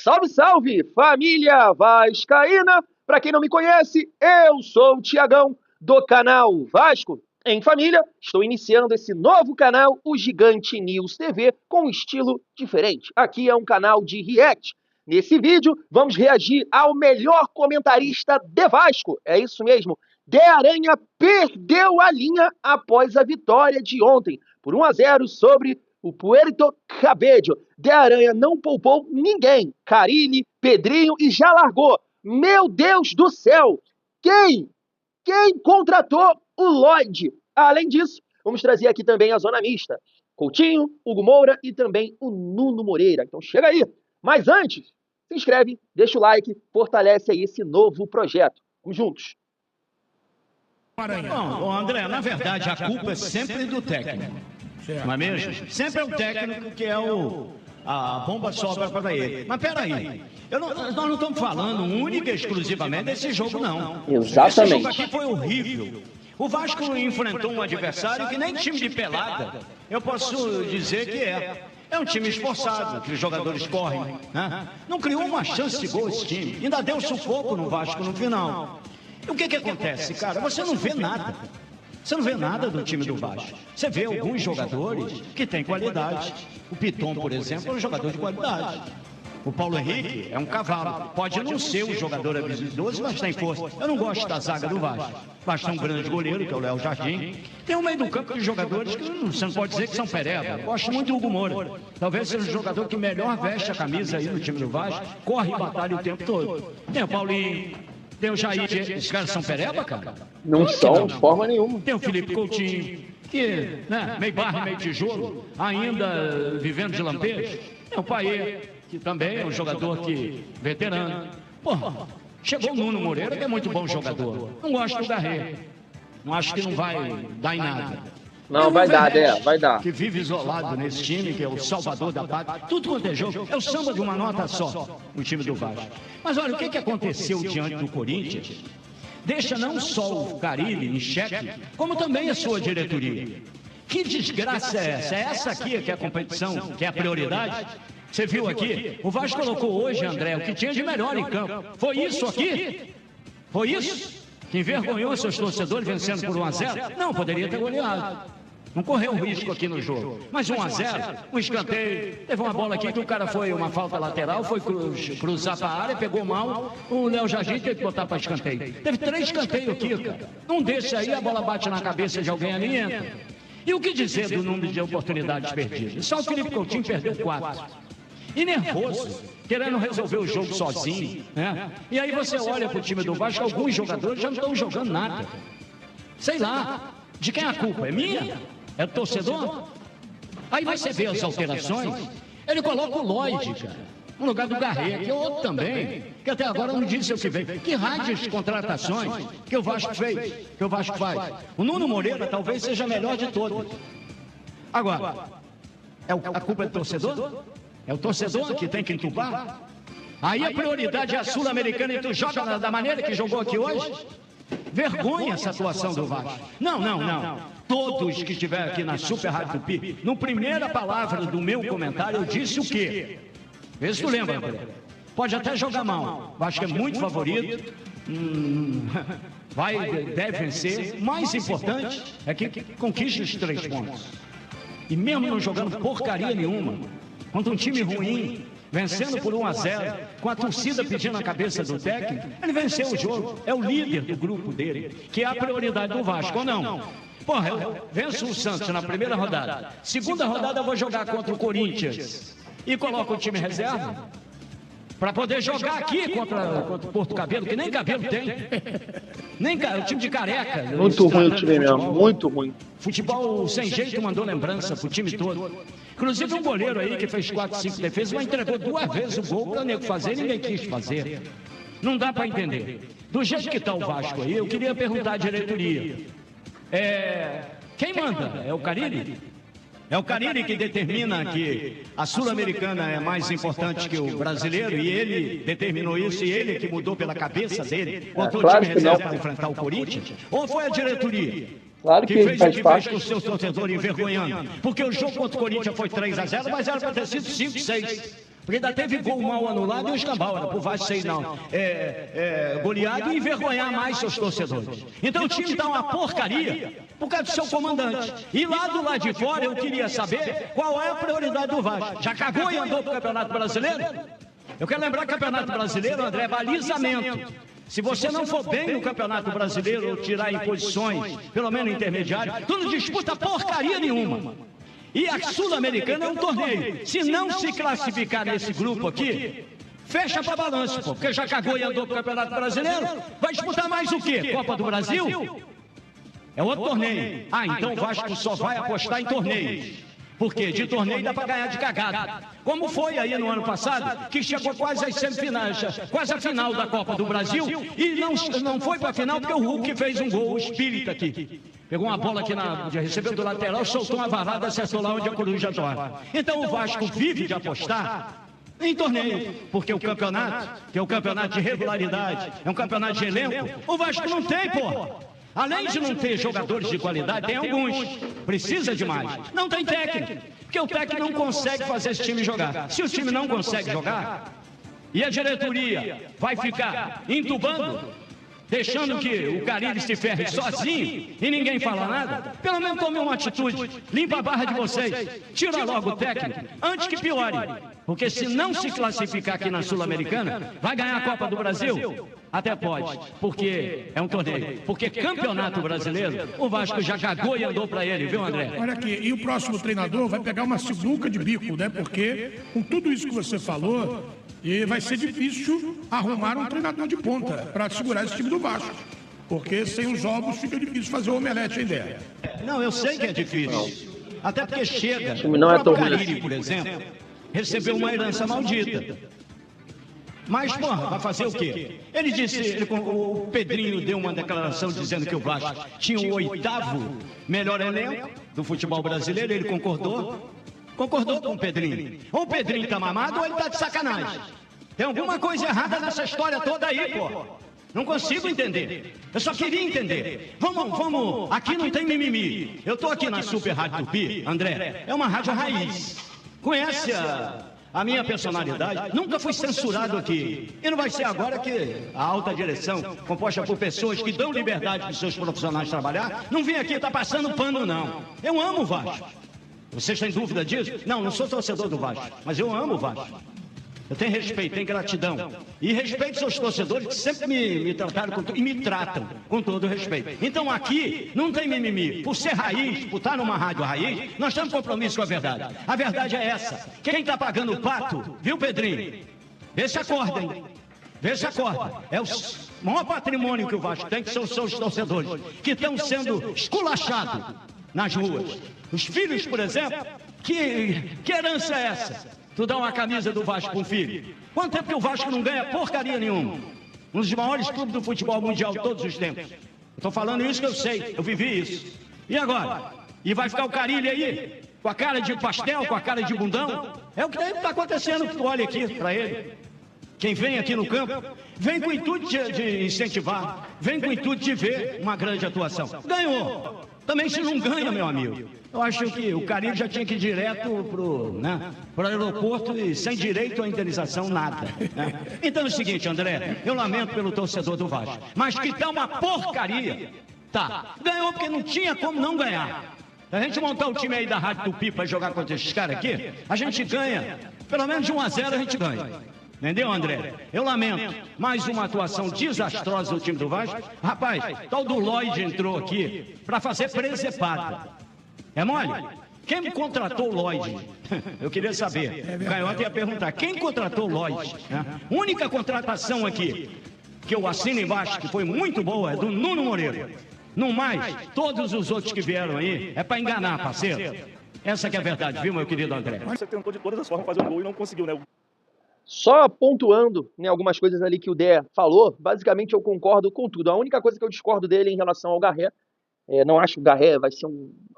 Salve, salve, família vascaína! Para quem não me conhece, eu sou o Tiagão, do canal Vasco em Família. Estou iniciando esse novo canal, o Gigante News TV, com um estilo diferente. Aqui é um canal de react. Nesse vídeo, vamos reagir ao melhor comentarista de Vasco. É isso mesmo. De Aranha perdeu a linha após a vitória de ontem, por 1-0 sobre o Puerto Cabello. De Aranha não poupou ninguém. Carille, Pedrinho e já largou. Meu Deus do céu! Quem contratou o Lloyd? Além disso, vamos trazer aqui também a zona mista. Coutinho, Hugo Moura e também o Nuno Moreira. Então chega aí. Mas antes, se inscreve, deixa o like, fortalece aí esse novo projeto. Vamos juntos. Bom, André, na verdade a culpa é sempre do técnico. Não é mesmo? Sempre é o técnico que é a bomba sobra para ele. Mas peraí, nós não estamos falando única e exclusivamente desse jogo, não. Exatamente. Esse jogo aqui foi horrível. O Vasco enfrentou um adversário que nem time de pelada, eu posso dizer que é. É um time esforçado, que os jogadores correm. Né? Não criou uma chance de gol esse time. Ainda deu sufoco no Vasco no final. E o que acontece, cara? Você não vê nada. Você não vê nada do time do Vasco. Você vê alguns jogadores que têm qualidade. O Piton, por exemplo, é um jogador de qualidade. O Paulo Henrique é um cavalo. Pode não ser um jogador habilidoso, mas tem força. Eu não gosto da zaga do Vasco. O Vasco tem um grande goleiro, que é o Léo Jardim. Tem um meio do campo de jogadores que você não pode dizer que são pereba. Eu gosto muito do Hugo Moura. Talvez seja o jogador que melhor veste a camisa aí no time do Vasco. Corre e batalha o tempo todo. Tem o Paulinho. Tem o Jair, esses caras são pereba, cara? Não são, de forma nenhuma. Tem o Felipe Coutinho, que, né, meio barro e meio tijolo, ainda vivendo de lampejo. Tem o Paê, que também é um jogador que, veterano. Porra, chegou o Nuno Moreira, que é muito bom jogador. Não gosto do Garré. Não acho que não vai dar em nada. Não, vai dar, vai dar. Que vive isolado nesse time, que é o salvador da pátria. Tudo quanto é jogo, é o samba de uma nota só, o time do Vasco. Mas olha, o que aconteceu diante do Corinthians? Deixa não só o Carille em xeque, como também a sua diretoria. Que desgraça é essa? É essa aqui que é a competição, que é a prioridade? Você viu aqui? O Vasco colocou hoje, André, o que tinha de melhor em campo. Foi isso aqui? Foi isso? Que envergonhou seus torcedores vencendo por 1-0? Não, poderia ter goleado. Não correu risco aqui no jogo. Mas 1-0, um escanteio. Teve uma bola aqui que o cara foi uma falta lateral, foi cruzar para a área, pegou mal. O Léo Jardim teve que botar para escanteio. Teve 3 escanteios aqui, cara. Um desses aí, a bola bate na cabeça de alguém ali e entra. E o que dizer do número de oportunidades perdidas? Só o Felipe Coutinho perdeu 4. E nervoso, querendo resolver o jogo sozinho, né? E aí você olha para o time do Vasco, alguns jogadores já não estão jogando nada. Sei lá, de quem é a culpa? É minha? É do torcedor? Aí você vê as alterações, ele coloca o Lloyd, cara, no lugar do Garré, que é outro também, que até agora não disse o que veio. Que rádios de contratações que o Vasco fez, que o Vasco faz. O Nuno Moreira talvez seja a melhor de todos. Agora, a culpa é do torcedor? É o torcedor que tem que entubar? Aí a prioridade é a Sul-Americana e tu joga da maneira que jogou aqui hoje? Vergonha essa atuação do Vasco. Não. Todos que estiveram aqui na Super Rádio Tupi, no primeira palavra do meu comentário, eu disse o quê? Vê se tu lembra, André. Pode até jogar mal. O Vasco é muito favorito. Deve vencer. O mais importante é que conquiste os 3 pontos. E mesmo não jogando porcaria nenhuma, contra um time ruim, vencendo por 1-0, com a torcida pedindo a cabeça do técnico, ele venceu o jogo. É o líder do grupo dele, que é a prioridade do Vasco, ou não? Porra, eu venço o Santos na primeira rodada. Segunda rodada eu vou jogar contra o Corinthians. E coloco o time reserva para poder jogar aqui contra o Porto Cabelo, que nem cabelo tem. Nem o time de careca. Muito ruim o time mesmo, muito ruim. Futebol sem jeito mandou lembrança pro time todo. Inclusive um goleiro aí que fez 4, 5 defesas, mas entregou 2 vezes o gol para o nego fazer e ninguém quis fazer. Não dá para entender. Do jeito que está o Vasco aí, eu queria perguntar à diretoria. Quem manda? É o Carille? É o Carille que determina que a Sul-Americana é mais importante que o brasileiro, e ele determinou isso, e ele que mudou pela cabeça dele, botou o time reserva para enfrentar o Corinthians? Ou foi a diretoria? Claro que fez faz o que parte. fez com o seu torcedor envergonhando? Porque o jogo contra o Corinthians foi 3-0, mas era para ter sido 5-6. Porque ainda teve gol mal anulado e o escambau, era pro Vasco ser não, goleado e envergonhar mais seus torcedores. Então o time tá uma porcaria por causa do seu comandante. E lá do lado de fora eu queria saber qual é a prioridade do Vasco. Já cagou e andou pro Campeonato Brasileiro? Eu quero lembrar que o Campeonato Brasileiro, André, é balizamento. Se você não for bem no Campeonato Brasileiro ou tirar em posições, pelo menos intermediárias, tu não disputa porcaria nenhuma. E a Sul-Americana é um torneio. Se não se classificar nesse grupo aqui, fecha para balanço, pô, porque já cagou e andou pro Campeonato Brasileiro, vai disputar mais o quê? Copa do Brasil? É outro torneio. Ah, então o Vasco só vai apostar em torneios. Porque de torneio dá para ganhar de cagada. Como foi aí no ano passado, que chegou quase às semifinais, quase a final da Copa do Brasil, e não foi para a final porque o Hulk fez um gol espírita aqui. Pegou uma bola aqui, recebeu do lateral, soltou uma varada, acertou lá onde a coruja dorme. Então o Vasco vive de apostar em torneio, porque o campeonato, que é um campeonato de regularidade, é um campeonato de elenco, o Vasco não tem, pô. Além de não ter jogadores de qualidade, tem alguns, precisa de mais. Não tem técnico, porque o técnico não consegue fazer esse time jogar. Se o time não consegue jogar, e a diretoria vai ficar entubando, deixando que o Carille se ferre sozinho e ninguém fala nada, pelo menos tome uma atitude, limpa a barra de vocês, tira logo o técnico, antes que piore. Porque se não se classificar aqui na Sul-Americana, vai ganhar a Copa do Brasil? Até pode, porque é um torneio. Porque Campeonato Brasileiro, o Vasco já cagou e andou para ele, viu, André? Olha aqui, e o próximo treinador vai pegar uma sinuca de bico, né? Porque com tudo isso que você falou, vai ser difícil arrumar um treinador de ponta para segurar esse time do Vasco. Porque sem os ovos fica difícil fazer o omelete ainda. Não, eu sei que é difícil. Até porque chega, não é tão o Carille, por exemplo, recebeu uma herança maldita. Mas, porra, vai fazer o quê? Ele disse, o Pedrinho deu uma declaração dizendo que o Vasco tinha o 8º melhor elenco do futebol brasileiro, ele concordou? Concordou com o Pedrinho. Ou o Pedrinho tá mamado ou ele tá de sacanagem. Tem alguma coisa errada nessa história toda aí, pô. Não consigo entender. Eu só queria entender. Vamos, aqui não tem mimimi. Eu tô aqui na Super Rádio Tupi, André, é uma rádio raiz. Conhece a minha personalidade, nunca fui censurado aqui. E não vai ser agora que a alta direção, composta por pessoas que dão liberdade para os seus profissionais trabalhar, não vem aqui, tá passando pano, não. Eu amo o Vasco. Vocês têm dúvida disso? Não sou torcedor do Vasco, mas eu amo o Vasco. Eu tenho respeito, tenho gratidão. E respeito seus torcedores que sempre me trataram e me tratam com todo respeito. Então aqui não tem mimimi. Por ser raiz, por estar numa rádio raiz, nós temos compromisso com a verdade. A verdade é essa. Quem está pagando o pato, viu, Pedrinho? Vê se acorda, hein? Vê se acorda. É o maior patrimônio que o Vasco tem, que são os seus torcedores, que estão sendo esculachados nas ruas. Os filhos, por exemplo, que herança é essa? Tu dá uma camisa do Vasco para um filho. Quanto tempo que o Vasco não ganha porcaria nenhuma? Um dos maiores clubes do futebol mundial de todos os tempos. Estou falando isso que eu sei, eu vivi isso. E agora? E vai ficar o Carille aí? Com a cara de pastel, com a cara de bundão? É o que está acontecendo, que tu olha aqui para ele. Quem vem aqui no campo, vem com o intuito de incentivar, vem com o intuito de ver uma grande atuação. Ganhou. Também se não ganha, meu amigo. Eu acho que o Carille já tinha que ir direto pro aeroporto e sem direito à indenização, nada. Né? Então é o seguinte, André, eu lamento pelo torcedor do Vasco, mas que tá uma porcaria. Tá, ganhou porque não tinha como não ganhar. Se a gente montar o time aí da Rádio Tupi para jogar contra esses caras aqui, a gente ganha, pelo menos de 1-0 a gente ganha. Entendeu, André? Eu lamento. Mais uma atuação desastrosa do time do Vasco. Rapaz, tal do Lloyd entrou aqui para fazer presepada. É mole? Quem me contratou o Lloyd? Eu queria saber. O Canhota ia perguntar. Quem contratou o Lloyd? Única contratação aqui que eu assino embaixo, que foi muito boa, é do Nuno Moreira. No mais, todos os outros que vieram aí é para enganar, parceiro. Essa que é a verdade, viu, meu querido André? Você tentou de todas as formas fazer um gol e não conseguiu, né? Só pontuando, né, algumas coisas ali que o Dé falou, basicamente eu concordo com tudo. A única coisa que eu discordo dele em relação ao Garré, não acho que o Garré vai ser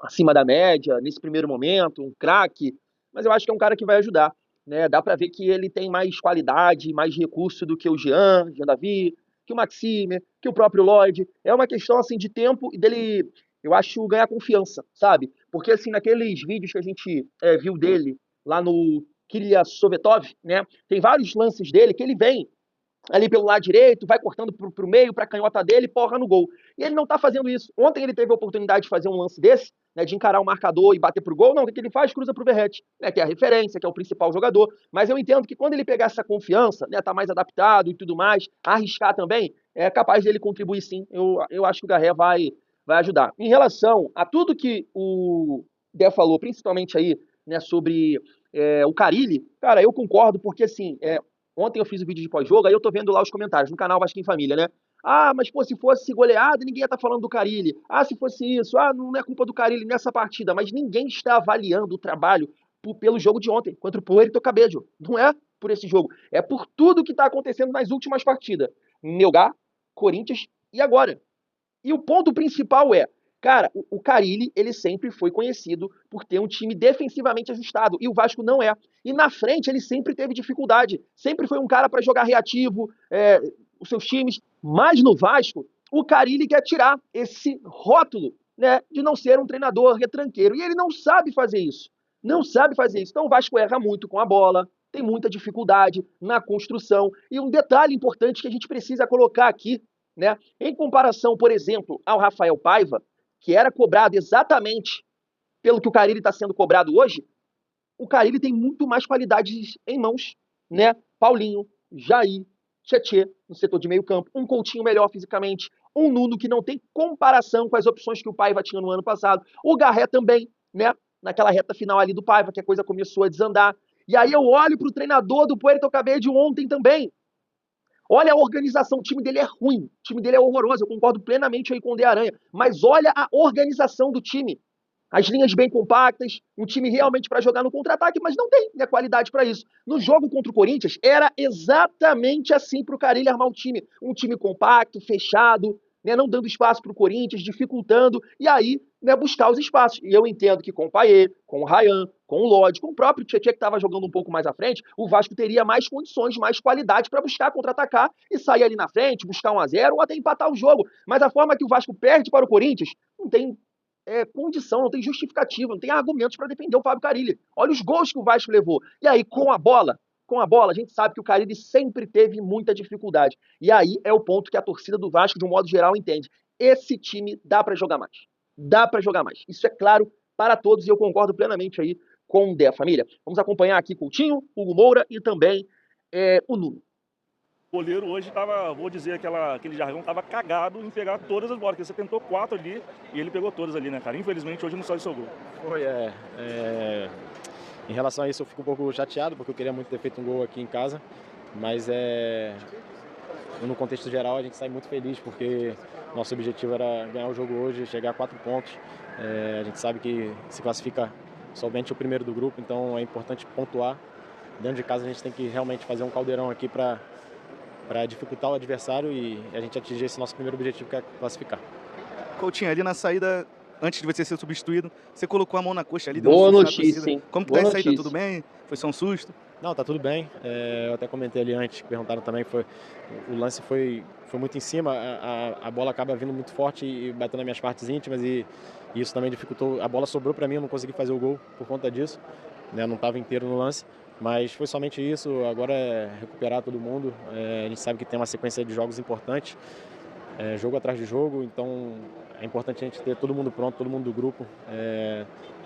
acima da média nesse primeiro momento, um craque, mas eu acho que é um cara que vai ajudar. Né? Dá para ver que ele tem mais qualidade, mais recurso do que o Jean Davi, que o Maxime, que o próprio Lloyd. É uma questão assim, de tempo e dele, eu acho, ganhar confiança, sabe? Porque assim, naqueles vídeos que a gente viu dele lá no Kyria Sovetov, né? Tem vários lances dele que ele vem ali pelo lado direito, vai cortando pro meio, pra canhota dele, porra no gol. E ele não tá fazendo isso. Ontem ele teve a oportunidade de fazer um lance desse, né, de encarar o marcador e bater pro gol. Não, o que ele faz? Cruza pro Verratti, né, que é a referência, que é o principal jogador. Mas eu entendo que quando ele pegar essa confiança, né, tá mais adaptado e tudo mais, arriscar também, é capaz dele contribuir sim. Eu acho que o Garré vai ajudar. Em relação a tudo que o Dé falou, principalmente aí, né, sobre o Carille, cara, eu concordo, porque assim, ontem eu fiz o vídeo de pós-jogo, aí eu tô vendo lá os comentários no canal Vasco em Família, né? Ah, mas pô, se fosse goleada, ninguém ia estar falando do Carille. Ah, se fosse isso, não é culpa do Carille nessa partida. Mas ninguém está avaliando o trabalho pelo jogo de ontem, contra o Puerto Cabello. Não é por esse jogo, é por tudo que está acontecendo nas últimas partidas. Melgar, Corinthians e agora. E o ponto principal cara, o Carille, ele sempre foi conhecido por ter um time defensivamente ajustado, e o Vasco não é. E na frente ele sempre teve dificuldade, sempre foi um cara para jogar reativo, os seus times, mas no Vasco, o Carille quer tirar esse rótulo, né, de não ser um treinador retranqueiro, e ele não sabe fazer isso, não sabe fazer isso. Então o Vasco erra muito com a bola, tem muita dificuldade na construção, e um detalhe importante que a gente precisa colocar aqui, né, em comparação, por exemplo, ao Rafael Paiva, que era cobrado exatamente pelo que o Carille está sendo cobrado hoje, o Carille tem muito mais qualidades em mãos, né? Paulinho, Jair, Tietê no setor de meio campo, um Coutinho melhor fisicamente, um Nuno que não tem comparação com as opções que o Paiva tinha no ano passado, o Garré também, né? Naquela reta final ali do Paiva, que a coisa começou a desandar. E aí eu olho para o treinador do Puerto Cabello ontem também. Olha a organização, o time dele é ruim, o time dele é horroroso, eu concordo plenamente aí com o De Aranha, mas olha a organização do time. As linhas bem compactas, um time realmente para jogar no contra-ataque, mas não tem, né, qualidade para isso. No jogo contra o Corinthians, era exatamente assim para o Carille armar o time. Um time compacto, fechado, né, não dando espaço para o Corinthians, dificultando, e aí, né, buscar os espaços. E eu entendo que com o Payet, com o Ryan, com o Lodge, com o próprio Tietê, que estava jogando um pouco mais à frente, o Vasco teria mais condições, mais qualidade para buscar contra-atacar e sair ali na frente, buscar 1-0 ou até empatar o jogo. Mas a forma que o Vasco perde para o Corinthians, não tem condição, não tem justificativa, não tem argumentos para defender o Fábio Carille. Olha os gols que o Vasco levou. E aí, com a bola, a gente sabe que o Carille sempre teve muita dificuldade. E aí é o ponto que a torcida do Vasco, de um modo geral, entende. Esse time dá para jogar mais. Dá para jogar mais. Isso é claro para todos e eu concordo plenamente aí com o Dé, família. Vamos acompanhar aqui Coutinho, Hugo Moura e também o Nuno. O goleiro hoje estava, vou dizer, aquele jargão, estava cagado em pegar todas as bolas, porque você tentou 4 ali e ele pegou todas ali, né, cara? Infelizmente hoje não saiu o seu gol. Foi, em relação a isso eu fico um pouco chateado, porque eu queria muito ter feito um gol aqui em casa, mas no contexto geral a gente sai muito feliz, porque nosso objetivo era ganhar o jogo hoje, chegar a 4 pontos. A gente sabe que se classifica somente o primeiro do grupo, então é importante pontuar. Dentro de casa a gente tem que realmente fazer um caldeirão aqui para dificultar o adversário e a gente atingir esse nosso primeiro objetivo, que é classificar. Coutinho, ali na saída, antes de você ser substituído, você colocou a mão na coxa ali. Boa notícia, hein? Como tá a saída? Tudo bem? Foi só um susto? Não, tá tudo bem. Eu até comentei ali antes, perguntaram também, o lance foi muito em cima, a bola acaba vindo muito forte e batendo nas minhas partes íntimas e isso também dificultou. A bola sobrou para mim, eu não consegui fazer o gol por conta disso, né? Não estava inteiro no lance. Mas foi somente isso, agora é recuperar todo mundo. A gente sabe que tem uma sequência de jogos importantes, jogo atrás de jogo, então é importante a gente ter todo mundo pronto, todo mundo do grupo,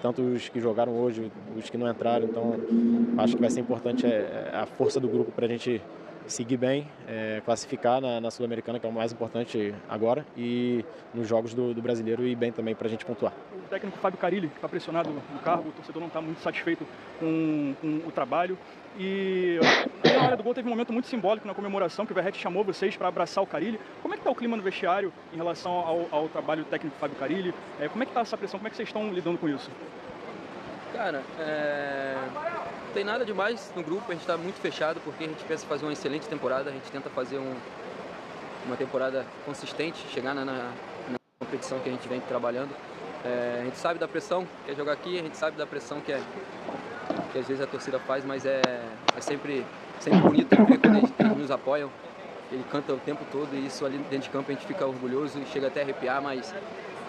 tanto os que jogaram hoje, os que não entraram, então acho que vai ser importante a força do grupo para a gente seguir bem, classificar na Sul-Americana, que é o mais importante agora, e nos jogos do Brasileiro ir bem também para a gente pontuar. O técnico Fábio Carille está pressionado no cargo, o torcedor não está muito satisfeito com o trabalho. E na hora do gol teve um momento muito simbólico na comemoração, que o Verratti chamou vocês para abraçar o Carille. Como é que está o clima no vestiário em relação ao trabalho do técnico Fábio Carille? Como é que está essa pressão? Como é que vocês estão lidando com isso? Cara, não tem nada demais no grupo, a gente está muito fechado porque a gente pensa em fazer uma excelente temporada, a gente tenta fazer uma temporada consistente, chegar na competição que a gente vem trabalhando. A gente sabe da pressão que é jogar aqui, a gente sabe da pressão que às vezes a torcida faz, mas é sempre bonito ver quando eles nos apoiam. Ele canta o tempo todo e isso ali dentro de campo a gente fica orgulhoso e chega até a arrepiar, mas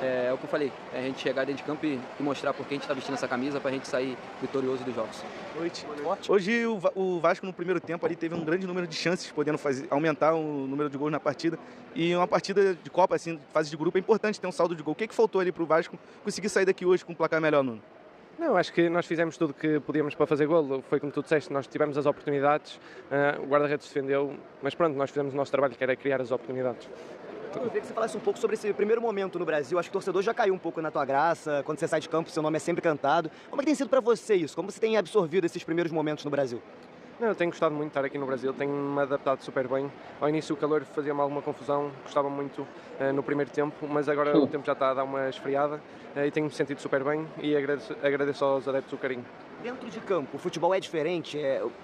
é o que eu falei, é a gente chegar dentro de campo e mostrar por que a gente está vestindo essa camisa para a gente sair vitorioso dos jogos. Noite. Hoje o Vasco no primeiro tempo ali teve um grande número de chances, podendo aumentar o número de gols na partida. E uma partida de Copa, assim, fase de grupo, é importante ter um saldo de gol. O que faltou ali para o Vasco conseguir sair daqui hoje com um placar melhor, Nuno? Não, acho que nós fizemos tudo o que podíamos para fazer golo. Foi como tu disseste, nós tivemos as oportunidades, o guarda-redes defendeu, mas pronto, nós fizemos o nosso trabalho, que era criar as oportunidades. Eu queria que você falasse um pouco sobre esse primeiro momento no Brasil. Acho que o torcedor já caiu um pouco na tua graça. Quando você sai de campo, seu nome é sempre cantado. Como é que tem sido para você isso? Como você tem absorvido esses primeiros momentos no Brasil? Não, eu tenho gostado muito de estar aqui no Brasil, tenho-me adaptado super bem. Ao início o calor fazia-me alguma confusão, gostava muito no primeiro tempo, mas agora o tempo já está a dar uma esfriada e tenho-me sentido super bem e agradeço aos adeptos o carinho. Dentro de campo, o futebol é diferente?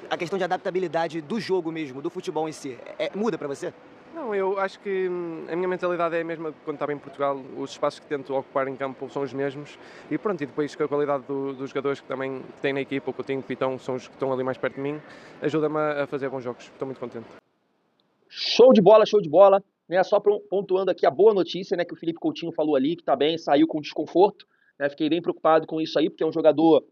A questão de adaptabilidade do jogo mesmo, do futebol em si, muda para você? Não, eu acho que a minha mentalidade é a mesma quando estava em Portugal. Os espaços que tento ocupar em campo são os mesmos e pronto, e depois com a qualidade dos jogadores que também têm na equipa, o Coutinho, o Pitão, são os que estão ali mais perto de mim, ajuda-me a fazer bons jogos. Estou muito contente. Show de bola, show de bola. Né, só pontuando aqui a boa notícia, né, que o Felipe Coutinho falou ali, que tá bem, saiu com desconforto. Né, fiquei bem preocupado com isso aí, porque é um jogador,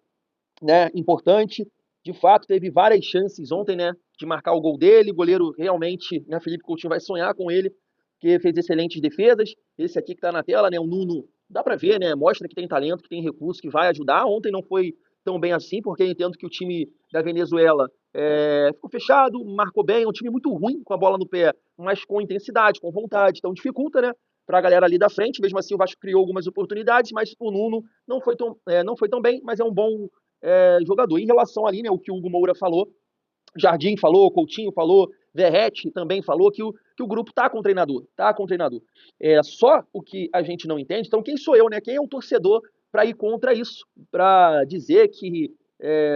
né, importante. De fato, teve várias chances ontem, né, de marcar o gol dele. O goleiro realmente, né, Felipe Coutinho vai sonhar com ele, porque fez excelentes defesas. Esse aqui que tá na tela, né, o Nuno, dá pra ver, né, mostra que tem talento, que tem recurso, que vai ajudar. Ontem não foi tão bem assim, porque eu entendo que o time da Venezuela ficou fechado, marcou bem, é um time muito ruim com a bola no pé, mas com intensidade, com vontade, então dificulta, né, para a galera ali da frente. Mesmo assim o Vasco criou algumas oportunidades, mas o Nuno não foi tão bem, mas é um bom jogador. Em relação ali, né, o que o Hugo Moura falou, Jardim falou, Coutinho falou, Verratti também falou que o grupo tá com o treinador, só o que a gente não entende, então quem sou eu, né, quem é o torcedor para ir contra isso, para dizer que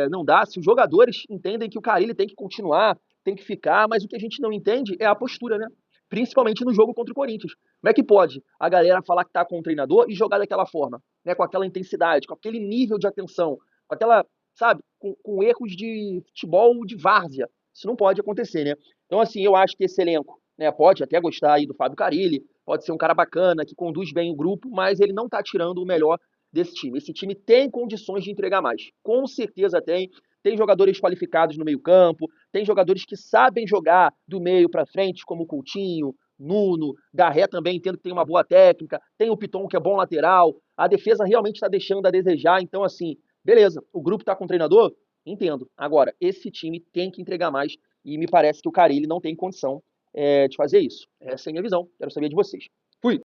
não dá, se os jogadores entendem que o Carille tem que continuar, tem que ficar, mas o que a gente não entende é a postura, né? Principalmente no jogo contra o Corinthians. Como é que pode a galera falar que tá com o treinador e jogar daquela forma, né? Com aquela intensidade, com aquele nível de atenção, com aquela, sabe, com erros de futebol de várzea. Isso não pode acontecer, né? Então, assim, eu acho que esse elenco, né, pode até gostar aí do Fábio Carille, pode ser um cara bacana, que conduz bem o grupo, mas ele não tá tirando o melhor desse time. Esse time tem condições de entregar mais. Com certeza tem. Tem jogadores qualificados no meio-campo, tem jogadores que sabem jogar do meio para frente, como o Coutinho, Nuno, Garré também entendo que tem uma boa técnica, tem o Piton que é bom lateral, a defesa realmente está deixando a desejar, então assim, beleza, o grupo está com o treinador? Entendo. Agora, esse time tem que entregar mais e me parece que o Carille não tem condição de fazer isso. Essa é a minha visão, quero saber de vocês. Fui!